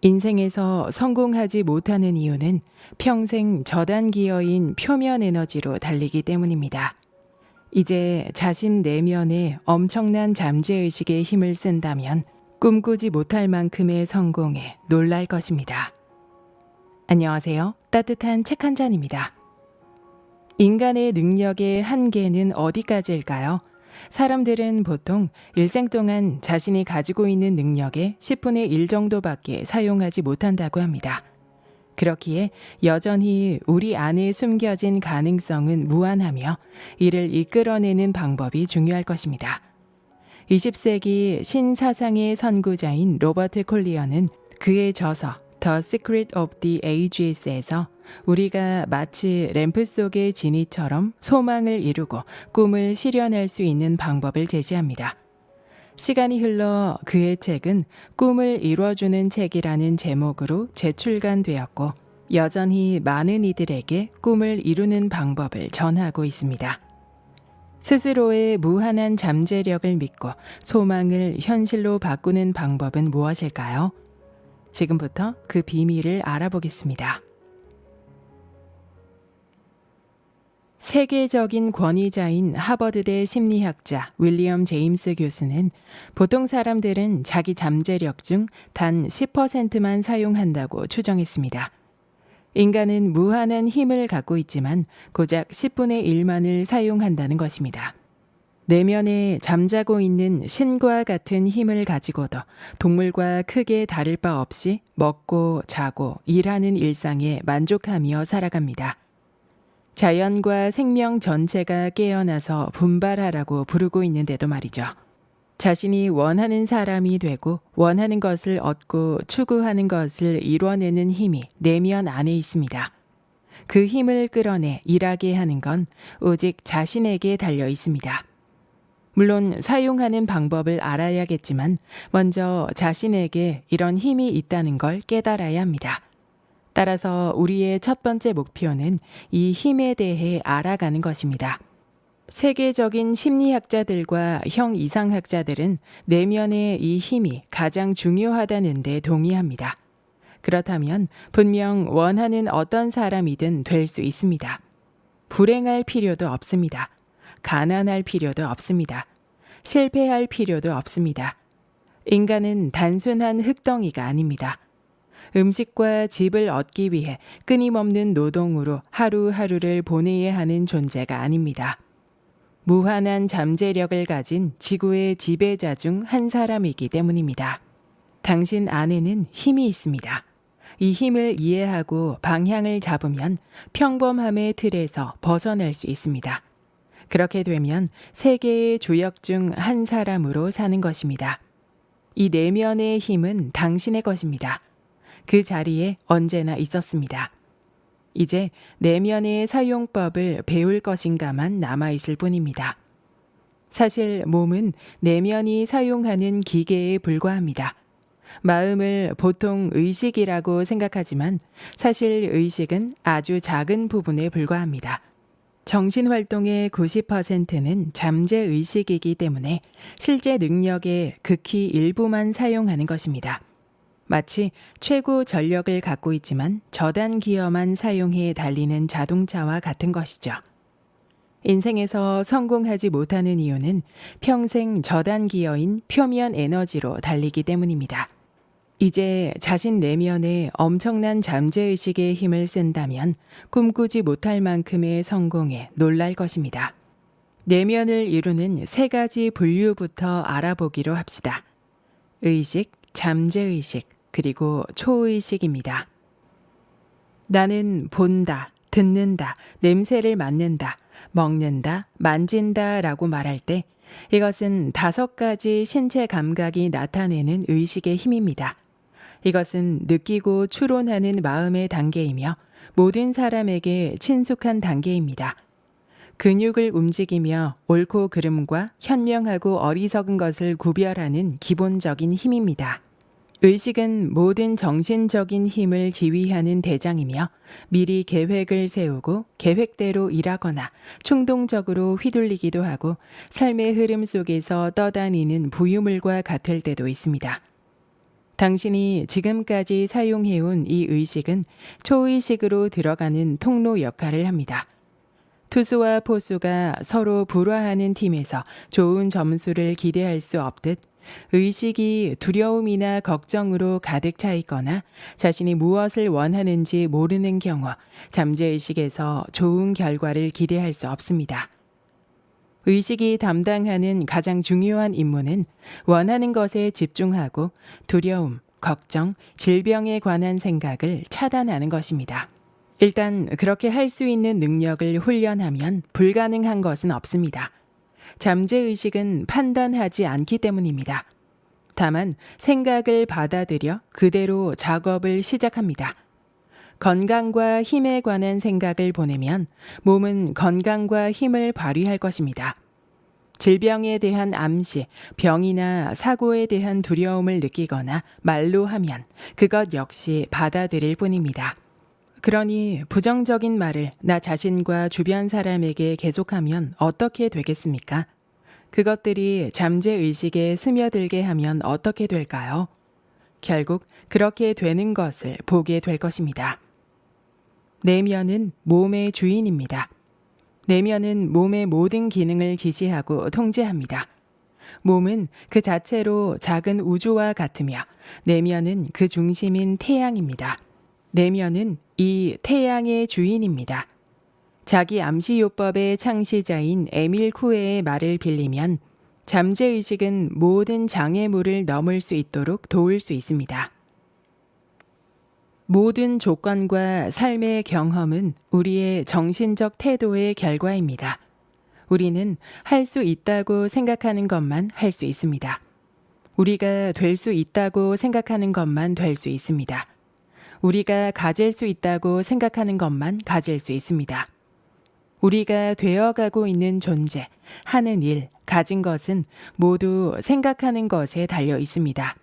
인생에서 성공하지 못하는 이유는 평생 저단 기어인 표면 에너지로 달리기 때문입니다. 이제 자신 내면에 엄청난 잠재의식의 힘을 쓴다면 꿈꾸지 못할 만큼의 성공에 놀랄 것입니다. 안녕하세요. 따뜻한 책 한 잔입니다. 인간의 능력의 한계는 어디까지일까요? 사람들은 보통 일생 동안 자신이 가지고 있는 능력의 10분의 1 정도밖에 사용하지 못한다고 합니다. 그렇기에 여전히 우리 안에 숨겨진 가능성은 무한하며 이를 이끌어내는 방법이 중요할 것입니다. 20세기 신사상의 선구자인 로버트 콜리어는 그의 저서 The Secret of the Ages에서 우리가 마치 램프 속의 지니처럼 소망을 이루고 꿈을 실현할 수 있는 방법을 제시합니다. 시간이 흘러 그의 책은 꿈을 이뤄주는 책이라는 제목으로 재출간되었고 여전히 많은 이들에게 꿈을 이루는 방법을 전하고 있습니다. 스스로의 무한한 잠재력을 믿고 소망을 현실로 바꾸는 방법은 무엇일까요? 지금부터 그 비밀을 알아보겠습니다. 세계적인 권위자인 하버드대 심리학자 윌리엄 제임스 교수는 보통 사람들은 자기 잠재력 중 단 10%만 사용한다고 추정했습니다. 인간은 무한한 힘을 갖고 있지만 고작 10분의 1만을 사용한다는 것입니다. 내면에 잠자고 있는 신과 같은 힘을 가지고도 동물과 크게 다를 바 없이 먹고 자고 일하는 일상에 만족하며 살아갑니다. 자연과 생명 전체가 깨어나서 분발하라고 부르고 있는데도 말이죠. 자신이 원하는 사람이 되고 원하는 것을 얻고 추구하는 것을 이뤄내는 힘이 내면 안에 있습니다. 그 힘을 끌어내 일하게 하는 건 오직 자신에게 달려 있습니다. 물론 사용하는 방법을 알아야겠지만 먼저 자신에게 이런 힘이 있다는 걸 깨달아야 합니다. 따라서 우리의 첫 번째 목표는 이 힘에 대해 알아가는 것입니다. 세계적인 심리학자들과 형이상학자들은 내면의 이 힘이 가장 중요하다는 데 동의합니다. 그렇다면 분명 원하는 어떤 사람이든 될 수 있습니다. 불행할 필요도 없습니다. 가난할 필요도 없습니다. 실패할 필요도 없습니다. 인간은 단순한 흙덩이가 아닙니다. 음식과 집을 얻기 위해 끊임없는 노동으로 하루하루를 보내야 하는 존재가 아닙니다. 무한한 잠재력을 가진 지구의 지배자 중 한 사람이기 때문입니다. 당신 안에는 힘이 있습니다. 이 힘을 이해하고 방향을 잡으면 평범함의 틀에서 벗어날 수 있습니다. 그렇게 되면 세계의 주역 중 한 사람으로 사는 것입니다. 이 내면의 힘은 당신의 것입니다. 그 자리에 언제나 있었습니다. 이제 내면의 사용법을 배울 것인가만 남아있을 뿐입니다. 사실 몸은 내면이 사용하는 기계에 불과합니다. 마음을 보통 의식이라고 생각하지만 사실 의식은 아주 작은 부분에 불과합니다. 정신활동의 90%는 잠재의식이기 때문에 실제 능력의 극히 일부만 사용하는 것입니다. 마치 최고 전력을 갖고 있지만 저단 기어만 사용해 달리는 자동차와 같은 것이죠. 인생에서 성공하지 못하는 이유는 평생 저단 기어인 표면 에너지로 달리기 때문입니다. 이제 자신 내면에 엄청난 잠재의식의 힘을 쓴다면 꿈꾸지 못할 만큼의 성공에 놀랄 것입니다. 내면을 이루는 3가지 분류부터 알아보기로 합시다. 의식, 잠재의식, 그리고 초의식입니다. 나는 본다, 듣는다, 냄새를 맡는다, 먹는다, 만진다 라고 말할 때 이것은 5가지 신체 감각이 나타내는 의식의 힘입니다. 이것은 느끼고 추론하는 마음의 단계이며 모든 사람에게 친숙한 단계입니다. 근육을 움직이며 옳고 그름과 현명하고 어리석은 것을 구별하는 기본적인 힘입니다. 의식은 모든 정신적인 힘을 지휘하는 대장이며 미리 계획을 세우고 계획대로 일하거나 충동적으로 휘둘리기도 하고 삶의 흐름 속에서 떠다니는 부유물과 같을 때도 있습니다. 당신이 지금까지 사용해온 이 의식은 초의식으로 들어가는 통로 역할을 합니다. 투수와 포수가 서로 불화하는 팀에서 좋은 점수를 기대할 수 없듯 의식이 두려움이나 걱정으로 가득 차 있거나 자신이 무엇을 원하는지 모르는 경우 잠재의식에서 좋은 결과를 기대할 수 없습니다. 의식이 담당하는 가장 중요한 임무는 원하는 것에 집중하고 두려움, 걱정, 질병에 관한 생각을 차단하는 것입니다. 일단 그렇게 할 수 있는 능력을 훈련하면 불가능한 것은 없습니다. 잠재의식은 판단하지 않기 때문입니다. 다만 생각을 받아들여 그대로 작업을 시작합니다. 건강과 힘에 관한 생각을 보내면 몸은 건강과 힘을 발휘할 것입니다. 질병에 대한 암시, 병이나 사고에 대한 두려움을 느끼거나 말로 하면 그것 역시 받아들일 뿐입니다. 그러니 부정적인 말을 나 자신과 주변 사람에게 계속하면 어떻게 되겠습니까? 그것들이 잠재의식에 스며들게 하면 어떻게 될까요? 결국 그렇게 되는 것을 보게 될 것입니다. 내면은 몸의 주인입니다. 내면은 몸의 모든 기능을 지시하고 통제합니다. 몸은 그 자체로 작은 우주와 같으며 내면은 그 중심인 태양입니다. 내면은 이 태양의 주인입니다. 자기 암시요법의 창시자인 에밀 쿠에의 말을 빌리면 잠재의식은 모든 장애물을 넘을 수 있도록 도울 수 있습니다. 모든 조건과 삶의 경험은 우리의 정신적 태도의 결과입니다. 우리는 할 수 있다고 생각하는 것만 할 수 있습니다. 우리가 될 수 있다고 생각하는 것만 될 수 있습니다. 우리가 가질 수 있다고 생각하는 것만 가질 수 있습니다. 우리가 되어가고 있는 존재, 하는 일, 가진 것은 모두 생각하는 것에 달려 있습니다.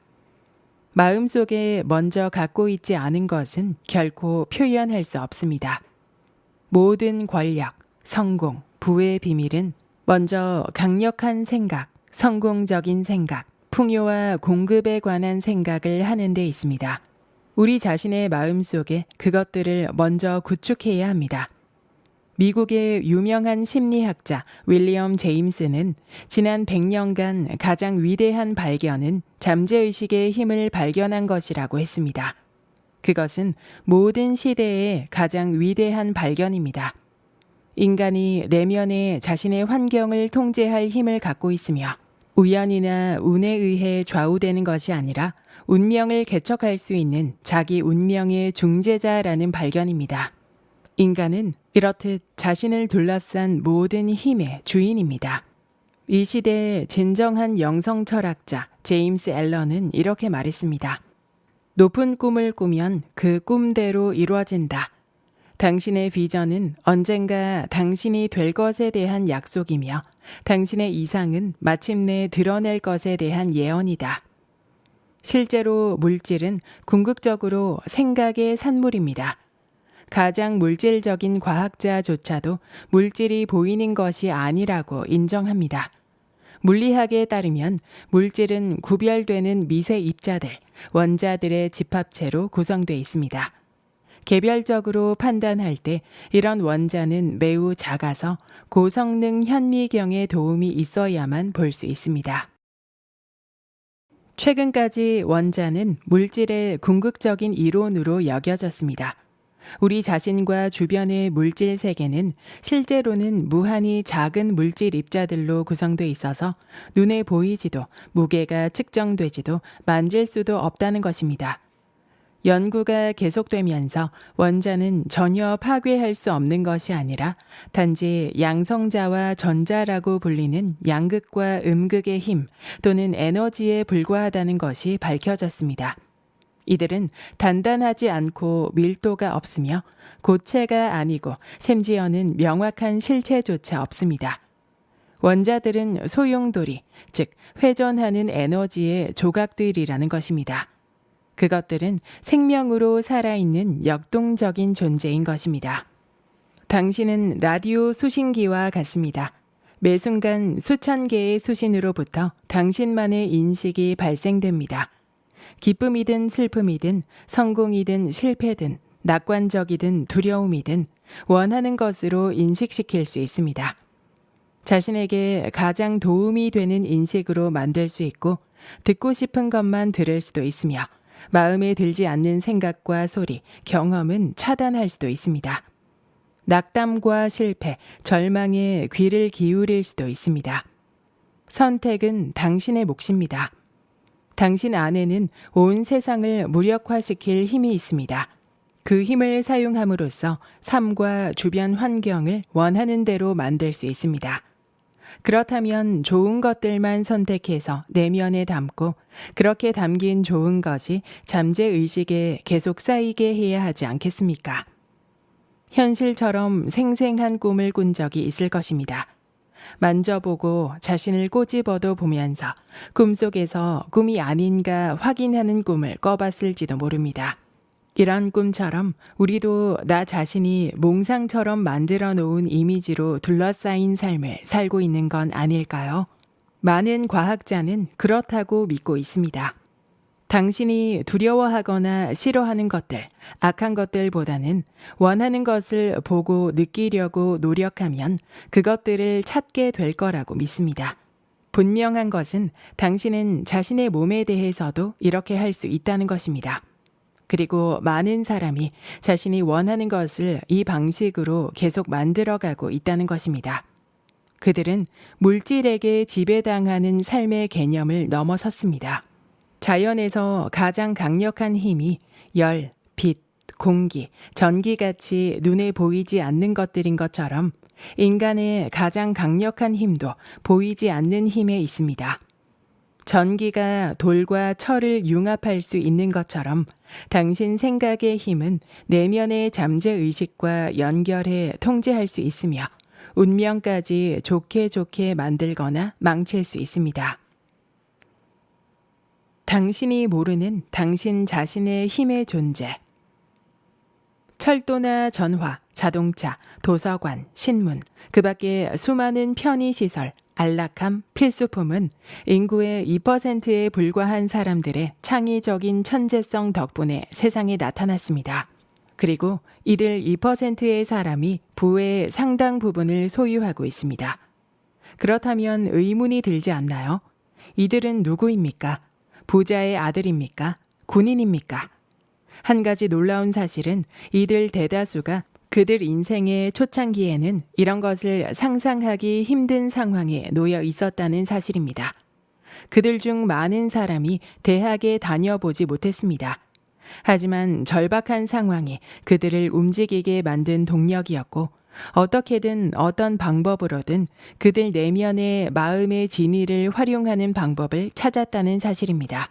마음속에 먼저 갖고 있지 않은 것은 결코 표현할 수 없습니다. 모든 권력, 성공, 부의 비밀은 먼저 강력한 생각, 성공적인 생각, 풍요와 공급에 관한 생각을 하는 데 있습니다. 우리 자신의 마음속에 그것들을 먼저 구축해야 합니다. 미국의 유명한 심리학자 윌리엄 제임스는 지난 100년간 가장 위대한 발견은 잠재의식의 힘을 발견한 것이라고 했습니다. 그것은 모든 시대의 가장 위대한 발견입니다. 인간이 내면에 자신의 환경을 통제할 힘을 갖고 있으며 우연이나 운에 의해 좌우되는 것이 아니라 운명을 개척할 수 있는 자기 운명의 중재자라는 발견입니다. 인간은 이렇듯 자신을 둘러싼 모든 힘의 주인입니다. 이 시대의 진정한 영성 철학자 제임스 앨런은 이렇게 말했습니다. 높은 꿈을 꾸면 그 꿈대로 이루어진다. 당신의 비전은 언젠가 당신이 될 것에 대한 약속이며 당신의 이상은 마침내 드러낼 것에 대한 예언이다. 실제로 물질은 궁극적으로 생각의 산물입니다. 가장 물질적인 과학자조차도 물질이 보이는 것이 아니라고 인정합니다. 물리학에 따르면 물질은 구별되는 미세 입자들, 원자들의 집합체로 구성되어 있습니다. 개별적으로 판단할 때 이런 원자는 매우 작아서 고성능 현미경의 도움이 있어야만 볼 수 있습니다. 최근까지 원자는 물질의 궁극적인 이론으로 여겨졌습니다. 우리 자신과 주변의 물질 세계는 실제로는 무한히 작은 물질 입자들로 구성되어 있어서 눈에 보이지도 무게가 측정되지도 만질 수도 없다는 것입니다. 연구가 계속되면서 원자는 전혀 파괴할 수 없는 것이 아니라 단지 양성자와 전자라고 불리는 양극과 음극의 힘 또는 에너지에 불과하다는 것이 밝혀졌습니다. 이들은 단단하지 않고 밀도가 없으며 고체가 아니고 심지어는 명확한 실체조차 없습니다. 원자들은 소용돌이, 즉 회전하는 에너지의 조각들이라는 것입니다. 그것들은 생명으로 살아있는 역동적인 존재인 것입니다. 당신은 라디오 수신기와 같습니다. 매 순간 수천 개의 수신으로부터 당신만의 인식이 발생됩니다. 기쁨이든 슬픔이든 성공이든 실패든 낙관적이든 두려움이든 원하는 것으로 인식시킬 수 있습니다. 자신에게 가장 도움이 되는 인식으로 만들 수 있고 듣고 싶은 것만 들을 수도 있으며 마음에 들지 않는 생각과 소리, 경험은 차단할 수도 있습니다. 낙담과 실패, 절망에 귀를 기울일 수도 있습니다. 선택은 당신의 몫입니다. 당신 안에는 온 세상을 무력화시킬 힘이 있습니다. 그 힘을 사용함으로써 삶과 주변 환경을 원하는 대로 만들 수 있습니다. 그렇다면 좋은 것들만 선택해서 내면에 담고 그렇게 담긴 좋은 것이 잠재의식에 계속 쌓이게 해야 하지 않겠습니까? 현실처럼 생생한 꿈을 꾼 적이 있을 것입니다. 만져보고 자신을 꼬집어도 보면서 꿈속에서 꿈이 아닌가 확인하는 꿈을 꿔봤을지도 모릅니다. 이런 꿈처럼 우리도 나 자신이 몽상처럼 만들어 놓은 이미지로 둘러싸인 삶을 살고 있는 건 아닐까요? 많은 과학자는 그렇다고 믿고 있습니다. 당신이 두려워하거나 싫어하는 것들, 악한 것들보다는 원하는 것을 보고 느끼려고 노력하면 그것들을 찾게 될 거라고 믿습니다. 분명한 것은 당신은 자신의 몸에 대해서도 이렇게 할 수 있다는 것입니다. 그리고 많은 사람이 자신이 원하는 것을 이 방식으로 계속 만들어가고 있다는 것입니다. 그들은 물질에게 지배당하는 삶의 개념을 넘어섰습니다. 자연에서 가장 강력한 힘이 열, 빛, 공기, 전기같이 눈에 보이지 않는 것들인 것처럼 인간의 가장 강력한 힘도 보이지 않는 힘에 있습니다. 전기가 돌과 철을 융합할 수 있는 것처럼 당신 생각의 힘은 내면의 잠재의식과 연결해 통제할 수 있으며 운명까지 좋게 좋게 만들거나 망칠 수 있습니다. 당신이 모르는 당신 자신의 힘의 존재. 철도나 전화, 자동차, 도서관, 신문, 그 밖에 수많은 편의시설, 안락함, 필수품은 인구의 2%에 불과한 사람들의 창의적인 천재성 덕분에 세상에 나타났습니다. 그리고 이들 2%의 사람이 부의 상당 부분을 소유하고 있습니다. 그렇다면 의문이 들지 않나요? 이들은 누구입니까? 부자의 아들입니까? 군인입니까? 한 가지 놀라운 사실은 이들 대다수가 그들 인생의 초창기에는 이런 것을 상상하기 힘든 상황에 놓여 있었다는 사실입니다. 그들 중 많은 사람이 대학에 다녀보지 못했습니다. 하지만 절박한 상황이 그들을 움직이게 만든 동력이었고 어떻게든 어떤 방법으로든 그들 내면의 마음의 진위를 활용하는 방법을 찾았다는 사실입니다.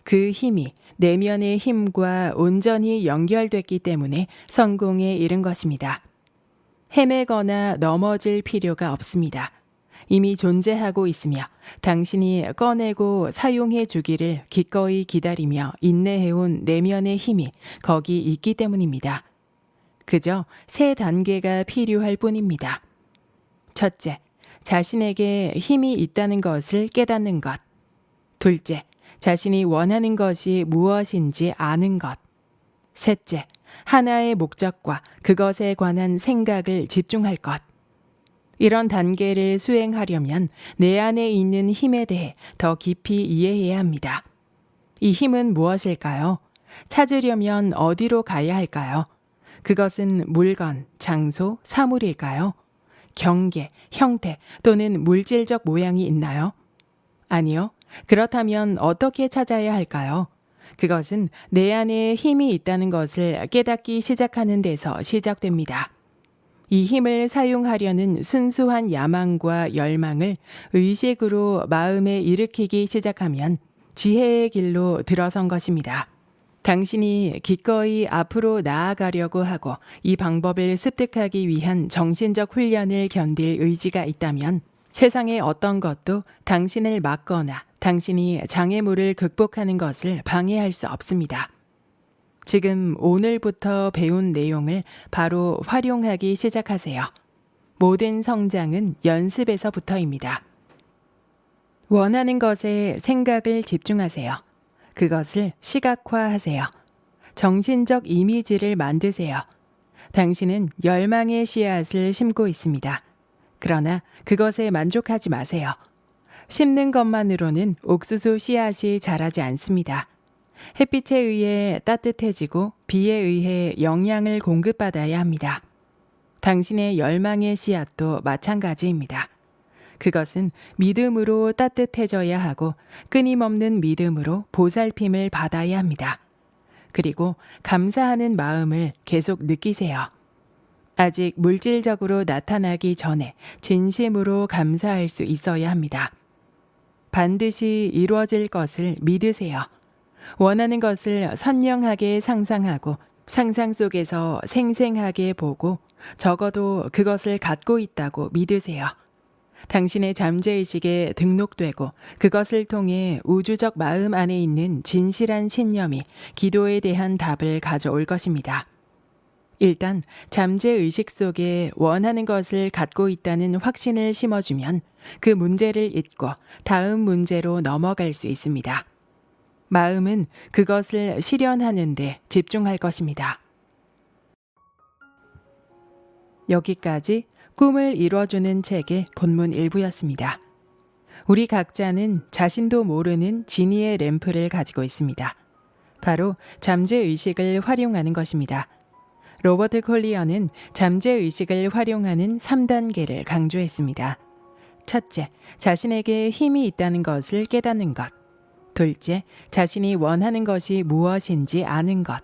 그 힘이 내면의 힘과 온전히 연결됐기 때문에 성공에 이른 것입니다. 헤매거나 넘어질 필요가 없습니다. 이미 존재하고 있으며 당신이 꺼내고 사용해 주기를 기꺼이 기다리며 인내해온 내면의 힘이 거기 있기 때문입니다. 그저 세 단계가 필요할 뿐입니다. 첫째, 자신에게 힘이 있다는 것을 깨닫는 것. 둘째, 자신이 원하는 것이 무엇인지 아는 것. 셋째, 하나의 목적과 그것에 관한 생각을 집중할 것. 이런 단계를 수행하려면 내 안에 있는 힘에 대해 더 깊이 이해해야 합니다. 이 힘은 무엇일까요? 찾으려면 어디로 가야 할까요? 그것은 물건, 장소, 사물일까요? 경계, 형태 또는 물질적 모양이 있나요? 아니요. 그렇다면 어떻게 찾아야 할까요? 그것은 내 안에 힘이 있다는 것을 깨닫기 시작하는 데서 시작됩니다. 이 힘을 사용하려는 순수한 야망과 열망을 의식으로 마음에 일으키기 시작하면 지혜의 길로 들어선 것입니다. 당신이 기꺼이 앞으로 나아가려고 하고 이 방법을 습득하기 위한 정신적 훈련을 견딜 의지가 있다면 세상의 어떤 것도 당신을 막거나 당신이 장애물을 극복하는 것을 방해할 수 없습니다. 지금 오늘부터 배운 내용을 바로 활용하기 시작하세요. 모든 성장은 연습에서부터입니다. 원하는 것에 생각을 집중하세요. 그것을 시각화하세요. 정신적 이미지를 만드세요. 당신은 열망의 씨앗을 심고 있습니다. 그러나 그것에 만족하지 마세요. 심는 것만으로는 옥수수 씨앗이 자라지 않습니다. 햇빛에 의해 따뜻해지고 비에 의해 영양을 공급받아야 합니다. 당신의 열망의 씨앗도 마찬가지입니다. 그것은 믿음으로 따뜻해져야 하고 끊임없는 믿음으로 보살핌을 받아야 합니다. 그리고 감사하는 마음을 계속 느끼세요. 아직 물질적으로 나타나기 전에 진심으로 감사할 수 있어야 합니다. 반드시 이루어질 것을 믿으세요. 원하는 것을 선명하게 상상하고 상상 속에서 생생하게 보고 적어도 그것을 갖고 있다고 믿으세요. 당신의 잠재의식에 등록되고 그것을 통해 우주적 마음 안에 있는 진실한 신념이 기도에 대한 답을 가져올 것입니다. 일단 잠재의식 속에 원하는 것을 갖고 있다는 확신을 심어주면 그 문제를 잊고 다음 문제로 넘어갈 수 있습니다. 마음은 그것을 실현하는 데 집중할 것입니다. 여기까지 꿈을 이뤄주는 책의 본문 일부였습니다. 우리 각자는 자신도 모르는 진이의 램프를 가지고 있습니다. 바로 잠재의식을 활용하는 것입니다. 로버트 콜리어는 잠재의식을 활용하는 3단계를 강조했습니다. 첫째, 자신에게 힘이 있다는 것을 깨닫는 것. 둘째, 자신이 원하는 것이 무엇인지 아는 것.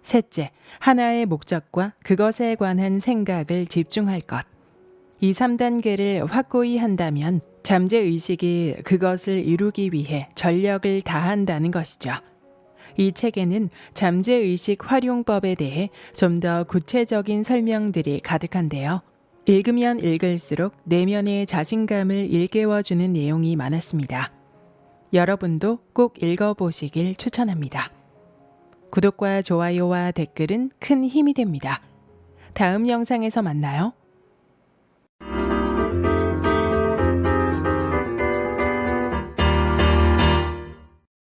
셋째, 하나의 목적과 그것에 관한 생각을 집중할 것. 이 3단계를 확고히 한다면 잠재의식이 그것을 이루기 위해 전력을 다한다는 것이죠. 이 책에는 잠재의식 활용법에 대해 좀 더 구체적인 설명들이 가득한데요. 읽으면 읽을수록 내면의 자신감을 일깨워주는 내용이 많았습니다. 여러분도 꼭 읽어보시길 추천합니다. 구독과 좋아요와 댓글은 큰 힘이 됩니다. 다음 영상에서 만나요.